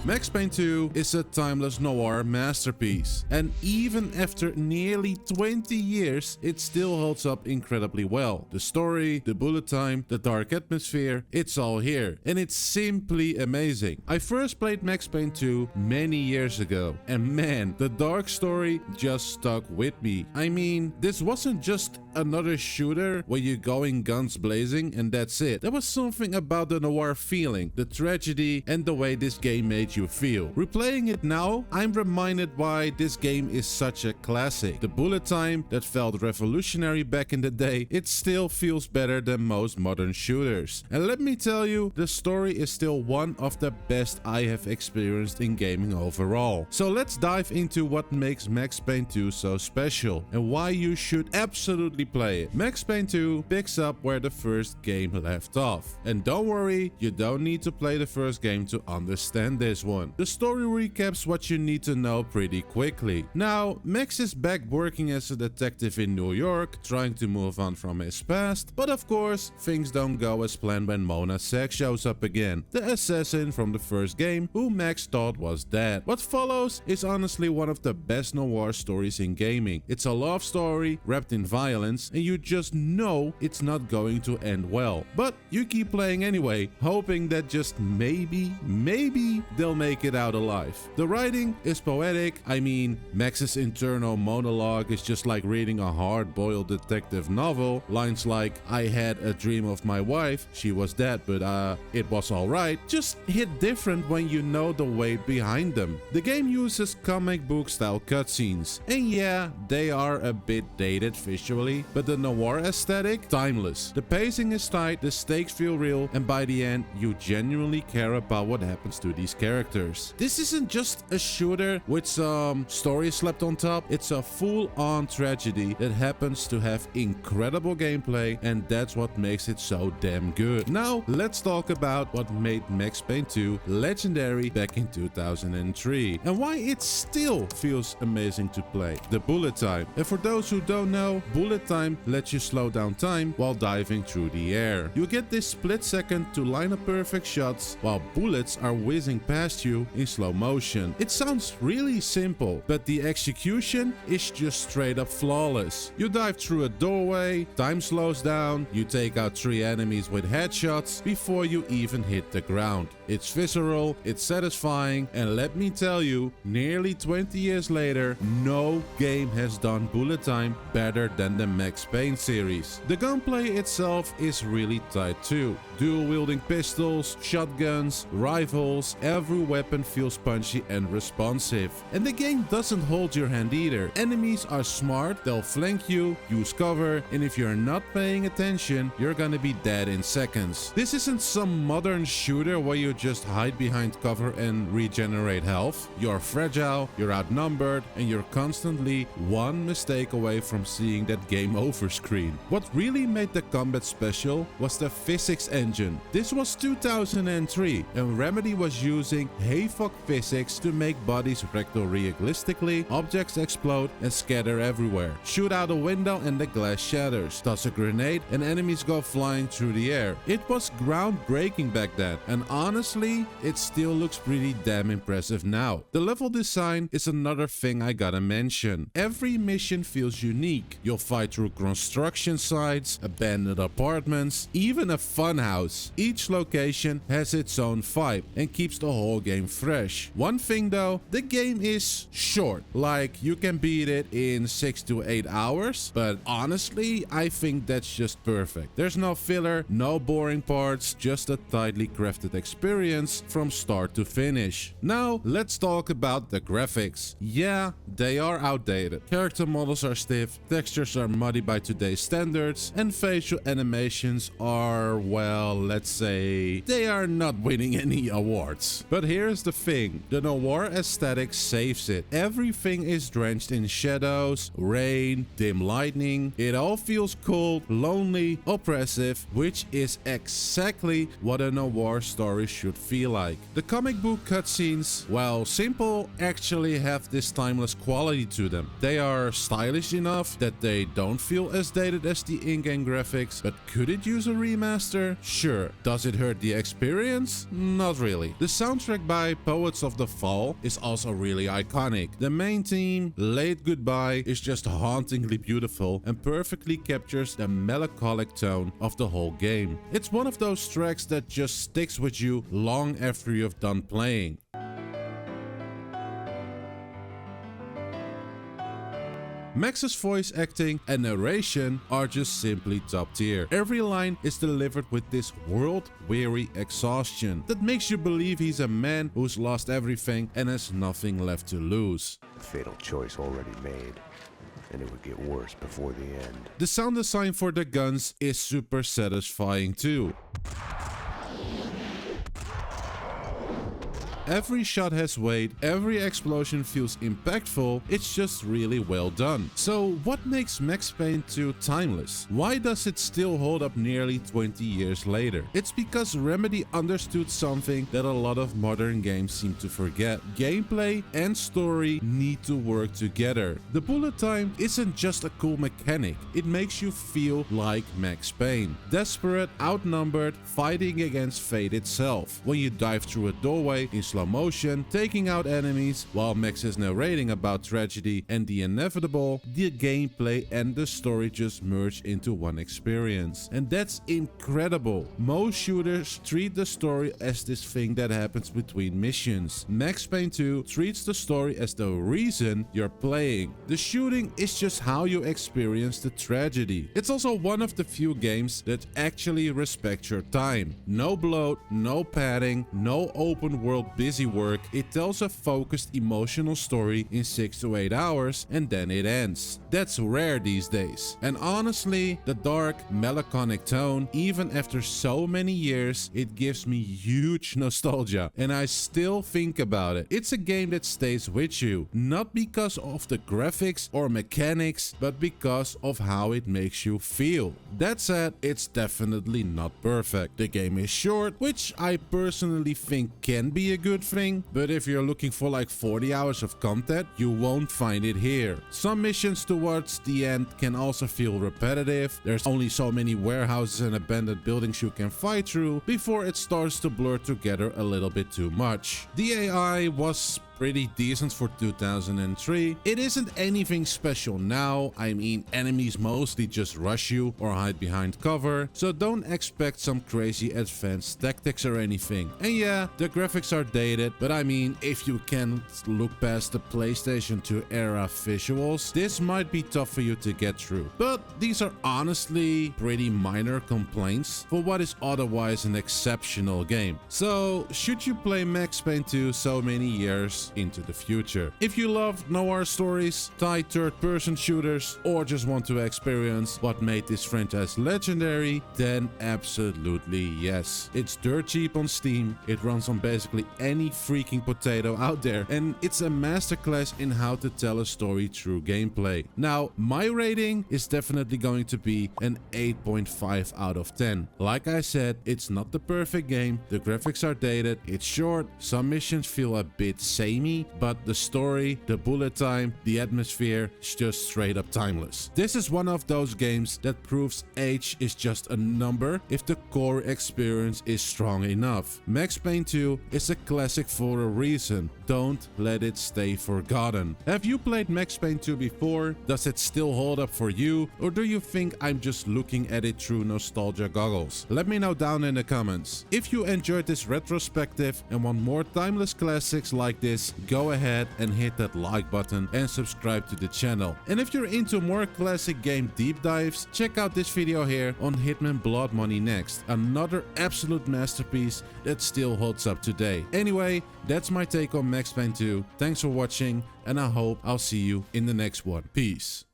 Max Payne 2 is a timeless noir masterpiece, and even after nearly 20 years, it still holds up incredibly well. The story, the bullet time, the dark atmosphere, it's all here, and it's simply amazing. I first played Max Payne 2 many years ago, and man, the dark story just stuck with me. I mean, this wasn't just another shooter where you're going guns blazing and that's it. There was something about the noir feeling, the tragedy, and the way this game made you feel. Replaying it now, I'm reminded why this game is such a classic. The bullet time that felt revolutionary back in the day, it still feels better than most modern shooters. And let me tell you, the story is still one of the best I have experienced in gaming overall. So let's dive into what makes Max Payne 2 so special and why you should absolutely play it. Max Payne 2 picks up where the first game left off. And don't worry, you don't need to play the first game to understand this one. The story recaps what you need to know pretty quickly. Now, Max is back working as a detective in New York, trying to move on from his past, but of course, things don't go as planned when Mona Sack shows up again, the assassin from the first game who Max thought was dead. What follows is honestly one of the best noir stories in gaming. It's a love story wrapped in violence, and you just know it's not going to end well. But you keep playing anyway, hoping that just maybe they'll make it out alive. The writing is poetic. I mean, Max's internal monologue is just like reading a hard-boiled detective novel. Lines like, "I had a dream of my wife, she was dead, but it was alright," just hit different when you know the weight behind them. The game uses comic book style cutscenes, and yeah, they are a bit dated visually, but the noir aesthetic, timeless. The pacing is tight, the stakes feel real, and by the end, you genuinely care about what happens to these characters. This isn't just a shooter with some story slapped on top, it's a full-on tragedy that happens to have incredible gameplay, and that's what makes it so damn good. Now, let's talk about what made Max Payne 2 legendary back in 2003, and why it still feels amazing to play. The bullet time. And for those who don't know, bullet time lets you slow down time while diving through the air. You get this split second to line up perfect shots while bullets are whizzing past you in slow motion. It sounds really simple, but the execution is just straight up flawless. You dive through a doorway, time slows down, you take out 3 enemies with headshots before you even hit the ground. It's visceral, it's satisfying, and let me tell you, nearly 20 years later, no game has done bullet time better than the Max Payne series. The gunplay itself is really tight too. Dual-wielding pistols, shotguns, rifles, every weapon feels punchy and responsive. And the game doesn't hold your hand either. Enemies are smart, they'll flank you, use cover, and if you're not paying attention, you're gonna be dead in seconds. This isn't some modern shooter where you just hide behind cover and regenerate health. You're fragile, you're outnumbered, and you're constantly one mistake away from seeing that game over screen. What really made the combat special was the physics engine. This was 2003, and Remedy was using hayfuck physics to make bodies ragdoll realistically, objects explode and scatter everywhere. Shoot out a window and the glass shatters. Toss a grenade and enemies go flying through the air. It was groundbreaking back then, and honestly, it still looks pretty damn impressive now. The level design is another thing I gotta mention. Every mission feels unique. You'll fight through construction sites, abandoned apartments, even a funhouse. Each location has its own vibe and keeps the whole game fresh. One thing though, the game is short. Like, you can beat it in 6 to 8 hours, but honestly, I think that's just perfect. There's no filler, no boring parts, just a tightly crafted experience from start to finish. Now, let's talk about the graphics. Yeah, they are outdated. Character models are stiff, textures are muddy by today's standards, and facial animations are, well, let's say, they are not winning any awards. But here's the thing, the noir aesthetic saves it. Everything is drenched in shadows, rain, dim lighting. It all feels cold, lonely, oppressive, which is exactly what a noir story should feel like. The comic book cutscenes, while simple, actually have this timeless quality to them. They are stylish enough that they don't don't feel as dated as the in-game graphics, but could it use a remaster? Sure. Does it hurt the experience? Not really. The soundtrack by Poets of the Fall is also really iconic. The main theme, Late Goodbye, is just hauntingly beautiful and perfectly captures the melancholic tone of the whole game. It's one of those tracks that just sticks with you long after you've done playing. Max's voice acting and narration are just simply top tier. Every line is delivered with this world-weary exhaustion that makes you believe he's a man who's lost everything and has nothing left to lose. Fatal choice already made, and it would get worse before the end. The sound design for the guns is super satisfying too. Every shot has weight, every explosion feels impactful, it's just really well done. So what makes Max Payne 2 timeless? Why does it still hold up nearly 20 years later? It's because Remedy understood something that a lot of modern games seem to forget. Gameplay and story need to work together. The bullet time isn't just a cool mechanic, it makes you feel like Max Payne. Desperate, outnumbered, fighting against fate itself. When you dive through a doorway in slow motion, taking out enemies, while Max is narrating about tragedy and the inevitable, the gameplay and the story just merge into one experience. And that's incredible. Most shooters treat the story as this thing that happens between missions. Max Payne 2 treats the story as the reason you're playing. The shooting is just how you experience the tragedy. It's also one of the few games that actually respect your time. No bloat, no padding, no open world busy work. It tells a focused emotional story in 6 to 8 hours and then it ends. That's rare these days. And honestly, the dark, melancholic tone, even after so many years, it gives me huge nostalgia and I still think about it. It's a game that stays with you, not because of the graphics or mechanics, but because of how it makes you feel. That said, it's definitely not perfect. The game is short, which I personally think can be a good thing, but if you're looking for like 40 hours of content, you won't find it here. Some missions towards the end can also feel repetitive. There's only so many warehouses and abandoned buildings you can fight through before it starts to blur together a little bit too much. The AI was pretty decent for 2003. It isn't anything special now. I mean, enemies mostly just rush you or hide behind cover, so don't expect some crazy advanced tactics or anything. And yeah, the graphics are dated, but I mean, if you can look past the PlayStation 2 era visuals, this might be tough for you to get through. But these are honestly pretty minor complaints for what is otherwise an exceptional game. So, should you play Max Payne 2 so many years into the future? If you love noir stories, tight third-person shooters, or just want to experience what made this franchise legendary, then absolutely yes. It's dirt cheap on Steam, it runs on basically any freaking potato out there, and it's a masterclass in how to tell a story through gameplay. Now, my rating is definitely going to be an 8.5 out of 10. Like I said, it's not the perfect game, the graphics are dated, it's short, some missions feel a bit samey, but the story, the bullet time, the atmosphere is just straight up timeless. This is one of those games that proves age is just a number if the core experience is strong enough. Max Payne 2 is a classic for a reason. Don't let it stay forgotten. Have you played Max Payne 2 before? Does it still hold up for you? Or do you think I'm just looking at it through nostalgia goggles? Let me know down in the comments. If you enjoyed this retrospective and want more timeless classics like this, go ahead and hit that like button and subscribe to the channel. And if you're into more classic game deep dives, check out this video here on Hitman Blood Money Next, another absolute masterpiece that still holds up today. Anyway, that's my take on Max Payne 2. Thanks for watching and I hope I'll see you in the next one. Peace.